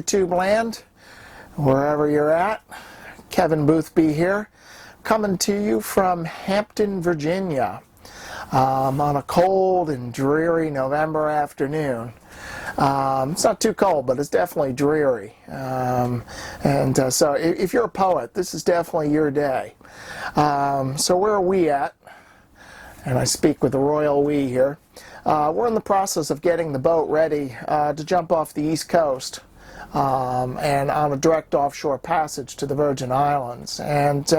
YouTube land, wherever you're at. Kevin Boothby here, coming to you from Hampton, Virginia, on a cold and dreary November afternoon. It's not too cold, but it's definitely dreary. So if you're a poet, this is definitely your day. So where are we at? And I speak with the royal we here. We're in the process of getting the boat ready to jump off the East Coast and on a direct offshore passage to the Virgin Islands. And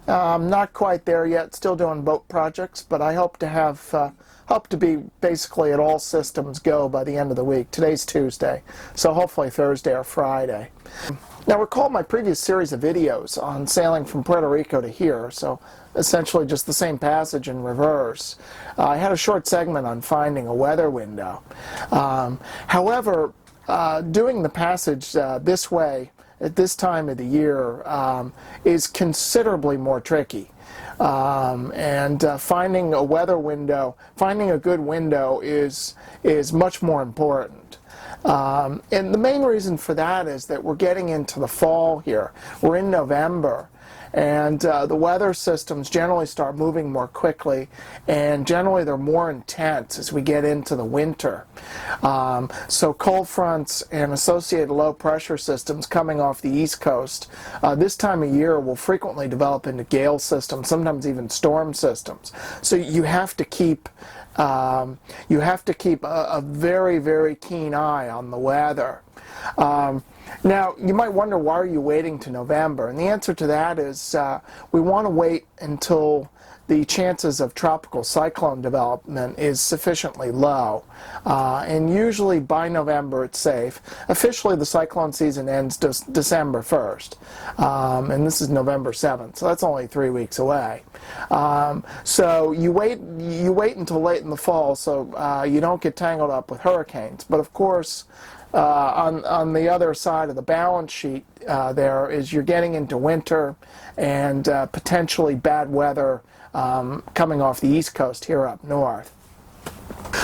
I'm not quite there yet, still doing boat projects, but I hope to be basically at all systems go by the end of the week. Today's Tuesday, so hopefully Thursday or Friday. Now recall my previous series of videos on sailing from Puerto Rico to here, so essentially just the same passage in reverse. I had a short segment on finding a weather window. However, doing the passage this way at this time of the year is considerably more tricky. Finding a weather window, finding a good window is much more important. And the main reason for that is that we're getting into the fall here. We're in November, and the weather systems generally start moving more quickly, and generally they're more intense as we get into the winter. So cold fronts and associated low pressure systems coming off the East Coast this time of year will frequently develop into gale systems, sometimes even storm systems. So you have to keep a very, very keen eye on the weather. Now, you might wonder, why are you waiting to November? And the answer to that is we want to wait until the chances of tropical cyclone development is sufficiently low. And usually by November it's safe. Officially the cyclone season ends December 1st. And this is November 7th, so that's only 3 weeks away. So you wait until late in the fall so you don't get tangled up with hurricanes. But of course, on the other side of the balance sheet there is you're getting into winter and potentially bad weather coming off the East Coast here up north.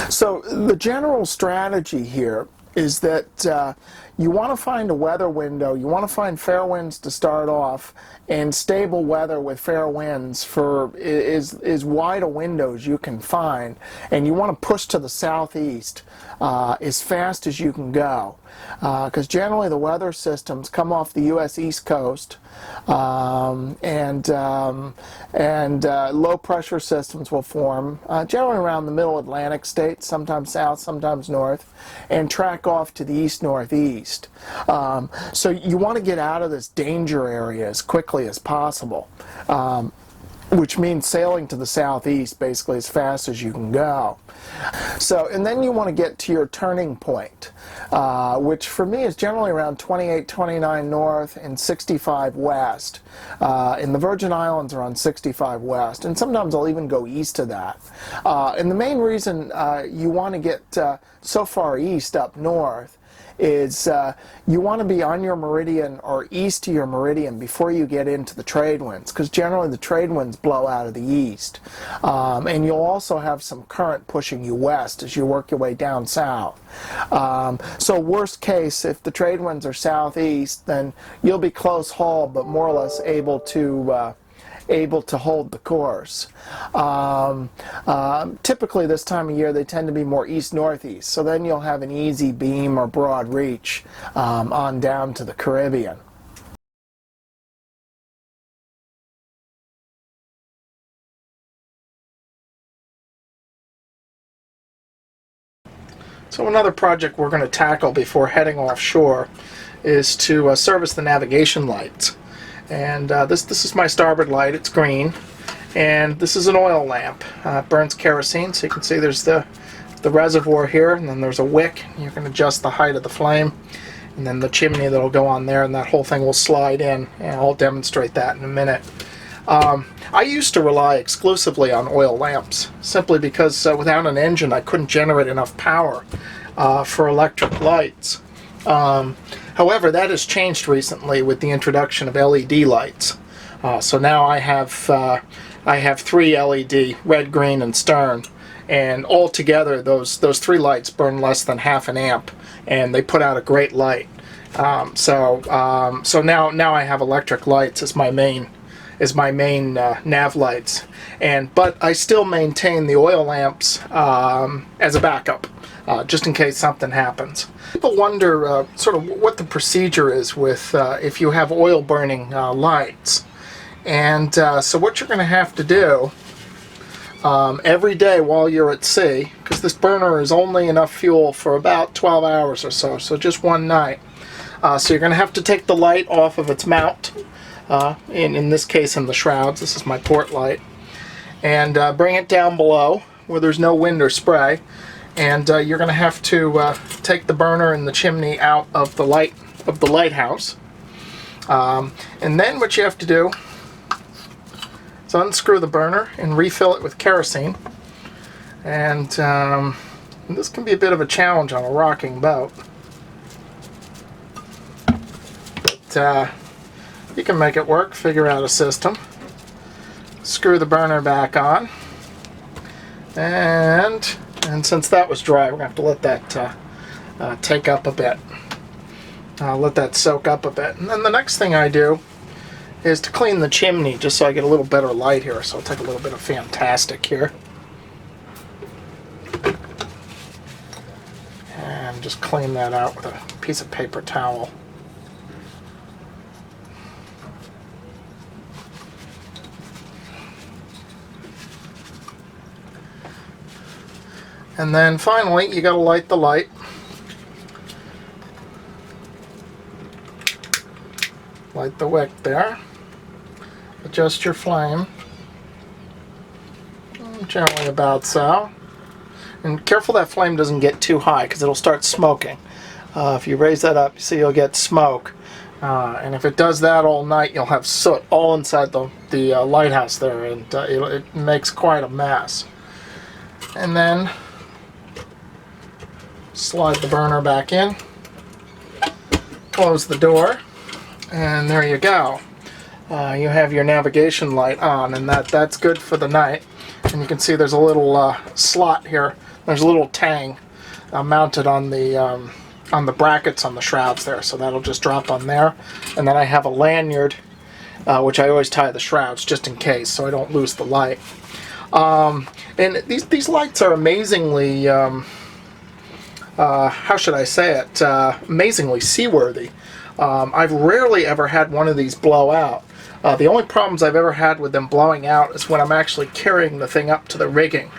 So the general strategy here is that you want to find a weather window, you want to find fair winds to start off, and stable weather with fair winds for as wide a window as you can find, and you want to push to the southeast as fast as you can go, because generally the weather systems come off the U.S. East Coast, and low pressure systems will form generally around the middle Atlantic states, sometimes south, sometimes north, and track off to the east-northeast. So you want to get out of this danger area as quickly as possible, which means sailing to the southeast basically as fast as you can go. So, and then you want to get to your turning point, which for me is generally around 28, 29 north and 65 west. And the Virgin Islands are on 65 west, and sometimes I'll even go east of that. And the main reason you want to get so far east up north is you want to be on your meridian or east to your meridian before you get into the trade winds, because generally the trade winds blow out of the east. And you'll also have some current pushing you west as you work your way down south. So worst case, if the trade winds are southeast, then you'll be close haul but more or less able to hold the course. Typically this time of year they tend to be more east-northeast, so then you'll have an easy beam or broad reach on down to the Caribbean. So another project we're going to tackle before heading offshore is to service the navigation lights. And this is my starboard light. It's green, and this is an oil lamp. It burns kerosene, so you can see there's the reservoir here, and then there's a wick. You can adjust the height of the flame, and then the chimney that'll go on there, and that whole thing will slide in, and I'll demonstrate that in a minute. I used to rely exclusively on oil lamps, simply because without an engine I couldn't generate enough power for electric lights. However, that has changed recently with the introduction of LED lights. So now I have 3 LED, red, green, and stern, and altogether those 3 lights burn less than half an amp, and they put out a great light. So now I have electric lights as my main nav lights, but I still maintain the oil lamps as a backup, just in case something happens. People wonder sort of what the procedure is with if you have oil burning lights, and so what you're going to have to do every day while you're at sea, because this burner is only enough fuel for about 12 hours or so, so just one night. So you're going to have to take the light off of its mount, in this case in the shrouds. This is my port light, and bring it down below where there's no wind or spray, and you're going to have to take the burner and the chimney out of the lighthouse, and then what you have to do is unscrew the burner and refill it with kerosene, and this can be a bit of a challenge on a rocking boat. You can make it work, figure out a system. Screw the burner back on, and since that was dry, we're going to have to let that take up a bit. Let that soak up a bit. And then the next thing I do is to clean the chimney, just so I get a little better light here. So I'll take a little bit of Fantastic here. And just clean that out with a piece of paper towel. And then finally, you got to light the light. Light the wick there. Adjust your flame. Gently about so. And careful that flame doesn't get too high, because it'll start smoking. If you raise that up, you see you'll get smoke. And if it does that all night, you'll have soot all inside the lighthouse there, and it makes quite a mess. And then slide the burner back in, close the door, and there you go. You have your navigation light on, and that's good for the night. And you can see there's a little slot here. There's a little tang mounted on the brackets on the shrouds there, so that'll just drop on there. And then I have a lanyard, which I always tie the shrouds just in case, so I don't lose the light. And these lights are amazingly how should I say it, amazingly seaworthy. I've rarely ever had one of these blow out. The only problems I've ever had with them blowing out is when I'm actually carrying the thing up to the rigging.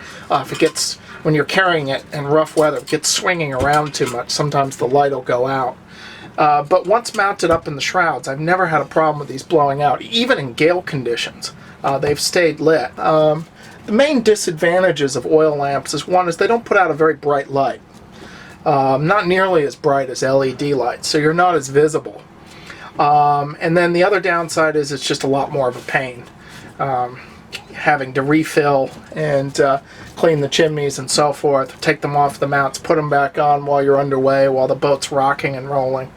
When you're carrying it in rough weather, it gets swinging around too much, sometimes the light will go out. But once mounted up in the shrouds, I've never had a problem with these blowing out, even in gale conditions. They've stayed lit. The main disadvantages of oil lamps is, one, is they don't put out a very bright light. Not nearly as bright as LED lights, so you're not as visible. And then the other downside is it's just a lot more of a pain, having to refill and clean the chimneys and so forth, take them off the mounts, put them back on while you're underway, while the boat's rocking and rolling.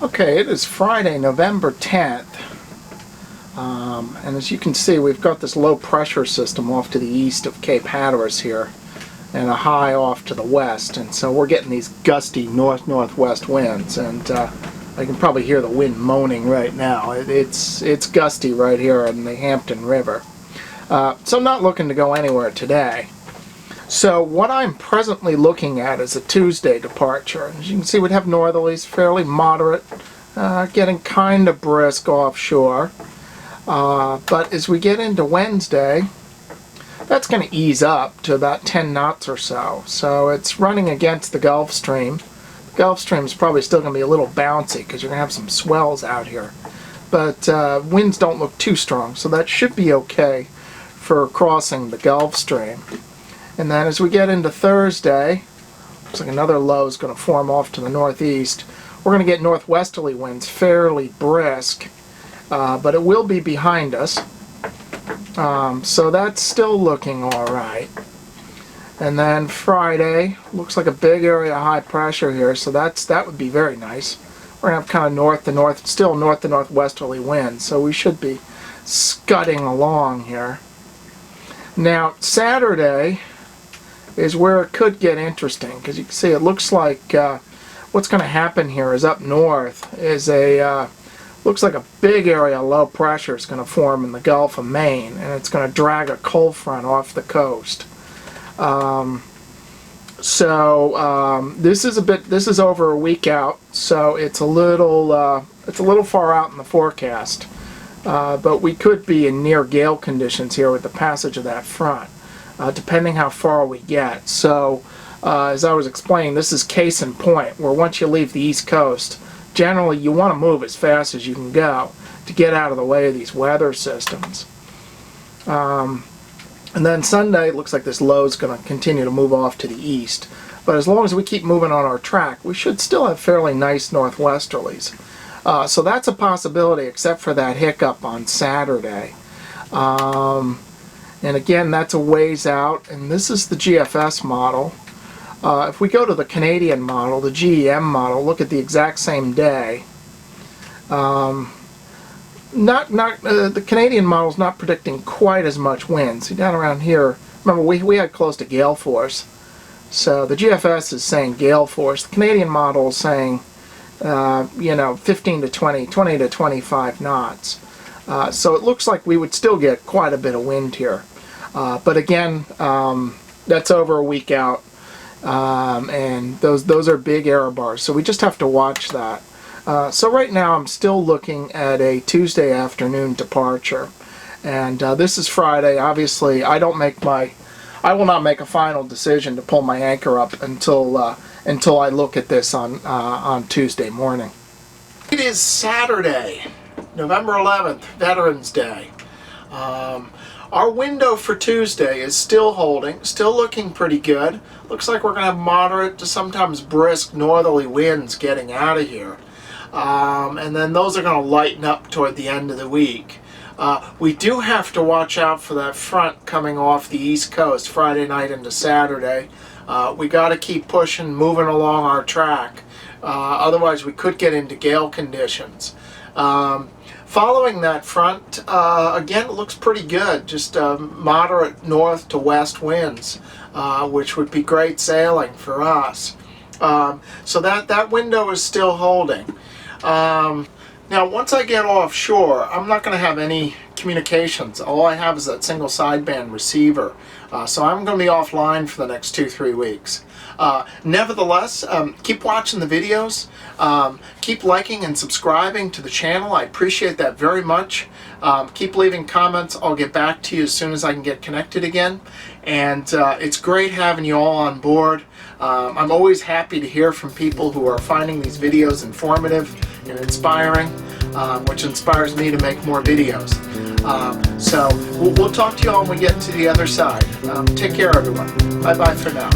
Okay, it is Friday, November 10th, and as you can see, we've got this low pressure system off to the east of Cape Hatteras here, and a high off to the west, and so we're getting these gusty north-northwest winds, and I can probably hear the wind moaning right now. It's gusty right here on the Hampton River. So I'm not looking to go anywhere today. So what I'm presently looking at is a Tuesday departure. As you can see, we'd have northerlies, fairly moderate, getting kind of brisk offshore. But as we get into Wednesday, that's going to ease up to about 10 knots or so. So it's running against the Gulf Stream. The Gulf Stream is probably still going to be a little bouncy because you're going to have some swells out here. But winds don't look too strong, so that should be okay for crossing the Gulf Stream. And then as we get into Thursday, looks like another low is going to form off to the northeast. We're going to get northwesterly winds, fairly brisk, but it will be behind us. So that's still looking alright. And then Friday, looks like a big area of high pressure here, so that would be very nice. we're going to have kind of still north to northwesterly winds, so we should be scudding along here. Now, Saturday is where it could get interesting, because you can see it looks like what's going to happen here is up north is looks like a big area of low pressure is going to form in the Gulf of Maine, and it's going to drag a cold front off the coast. This is over a week out, so it's a little far out in the forecast. But we could be in near gale conditions here with the passage of that front, depending how far we get. So, as I was explaining, this is case in point, where once you leave the East Coast, generally you want to move as fast as you can go to get out of the way of these weather systems. And then Sunday, it looks like this low is going to continue to move off to the east. But as long as we keep moving on our track, we should still have fairly nice northwesterlies. So that's a possibility, except for that hiccup on Saturday. And again, that's a ways out, and this is the GFS model. If we go to the Canadian model, the GEM model, look at the exact same day. The Canadian model is not predicting quite as much wind. See, down around here, remember we had close to gale force. So the GFS is saying gale force. The Canadian model is saying, 15 to 20 to 25 knots. So it looks like we would still get quite a bit of wind here. But again, that's over a week out. And those are big error bars, so we just have to watch that. So right now I'm still looking at a Tuesday afternoon departure, and this is Friday. Obviously, I will not make a final decision to pull my anchor up until I look at this on Tuesday morning. It is Saturday, November 11th, Veterans Day. Our window for Tuesday is still holding, still looking pretty good. Looks like we're going to have moderate to sometimes brisk northerly winds getting out of here. And then those are going to lighten up toward the end of the week. We do have to watch out for that front coming off the East Coast Friday night into Saturday. We got to keep pushing, moving along our track. Otherwise we could get into gale conditions. Following that front, again, it looks pretty good. Just moderate north to west winds, which would be great sailing for us. So that window is still holding. Now, once I get offshore, I'm not going to have any communications. All I have is that single sideband receiver. So I'm going to be offline for the next 2-3 weeks. Nevertheless, keep watching the videos. Keep liking and subscribing to the channel. I appreciate that very much. Keep leaving comments. I'll get back to you as soon as I can get connected again. And it's great having you all on board. I'm always happy to hear from people who are finding these videos informative and inspiring, which inspires me to make more videos. So we'll talk to you all when we get to the other side. Take care, everyone. Bye-bye for now.